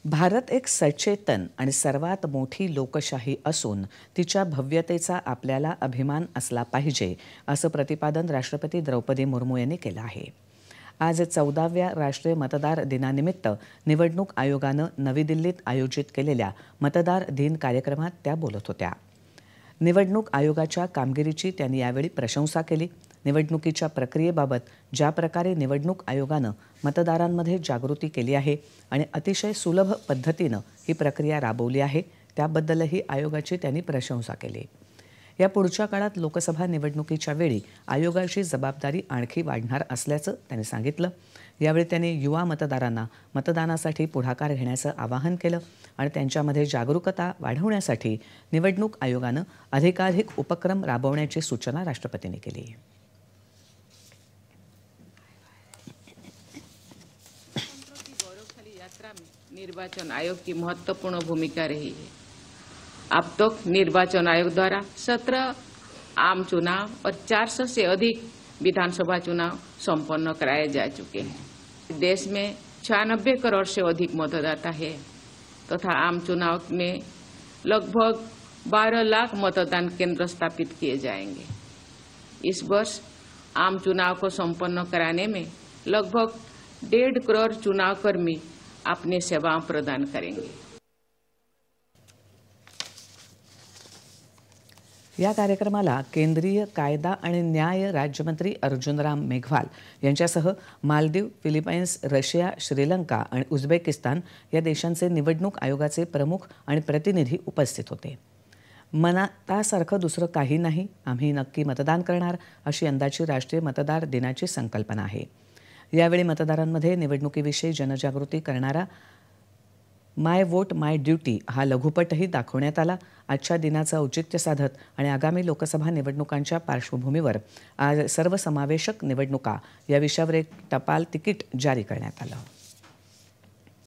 भारत एक सचेतन आणि सर्वात मोठी लोकशाही असून तिच्या भव्यतेचा आपल्याला अभिमान असला पाहिजे असं प्रतिपादन राष्ट्रपती द्रौपदी मुर्मू यांनी केलं आहे। आज 14व्या राष्ट्रीय मतदार दिनानिमित्त निवडणूक आयोगानं नवी दिल्लीत आयोजित केलेल्या मतदार दिन कार्यक्रमात त्या बोलत होत्या। निवडणूक आयोगाच्या कामगिरीची त्यांनी यावेळी प्रशंसा केली। निवडणुकीच्या प्रक्रियेबाबत ज्या प्रकारे निवडणूक आयोगानं मतदारांमध्ये जागृती केली आहे आणि अतिशय सुलभ पद्धतीनं ही प्रक्रिया राबवली आहे त्याबद्दलही आयोगाची त्यांनी प्रशंसा केली। या पुढच्या काळात लोकसभा निवडणुकीच्या वेळी आयोगाची जबाबदारी आणखी वाढणार असल्याचं त्यांनी सांगितलं। यावेळी त्यांनी युवा मतदारांना मतदानासाठी पुढाकार घेण्याचं आवाहन केलं आणि त्यांच्यामध्ये जागरूकता वाढवण्यासाठी निवडणूक आयोगानं अधिकाधिक उपक्रम राबवण्याची सूचना राष्ट्रपतींनी केली। निर्वाचन आयोग की महत्वपूर्ण भूमिका रही है। अब तक निर्वाचन आयोग द्वारा 17 आम चुनाव और 400 से अधिक विधानसभा चुनाव संपन्न कराए जा चुके हैं। देश में 96 करोड़ से अधिक मतदाता है तथा आम चुनाव में लगभग 12 लाख मतदान केंद्र स्थापित किए जाएंगे। इस वर्ष आम चुनाव को संपन्न कराने में लगभग 1.5 करोड़ चुनाव कर्मी अपनी सेवाएं प्रदान करेंगे। या कार्यक्रमाला केंद्रीय कायदा आणि न्याय राज्यमंत्री अर्जुनराम मेघवाल यांच्यासह मालदीव, फिलिपाईन्स, रशिया, श्रीलंका आणि उझबेकिस्तान या देशांचे निवडणूक आयोगाचे प्रमुख आणि प्रतिनिधी उपस्थित होते। मनातासारखं दुसरं काही नाही, आम्ही नक्की मतदान करणार अशी यंदाची राष्ट्रीय मतदार दिनाची संकल्पना आहे। यावेळी मतदारांमध्ये निवडणुकीविषयी जनजागृती करणारा माय वोट माय ड्युटी हा लघुपटही दाखवण्यात आला। आजच्या दिनाचं औचित्य साधत आणि आगामी लोकसभा निवडणुकांच्या पार्श्वभूमीवर आज सर्वसमावेशक निवडणुका या विषयावर एक टपाल तिकीट जारी करण्यात आलं।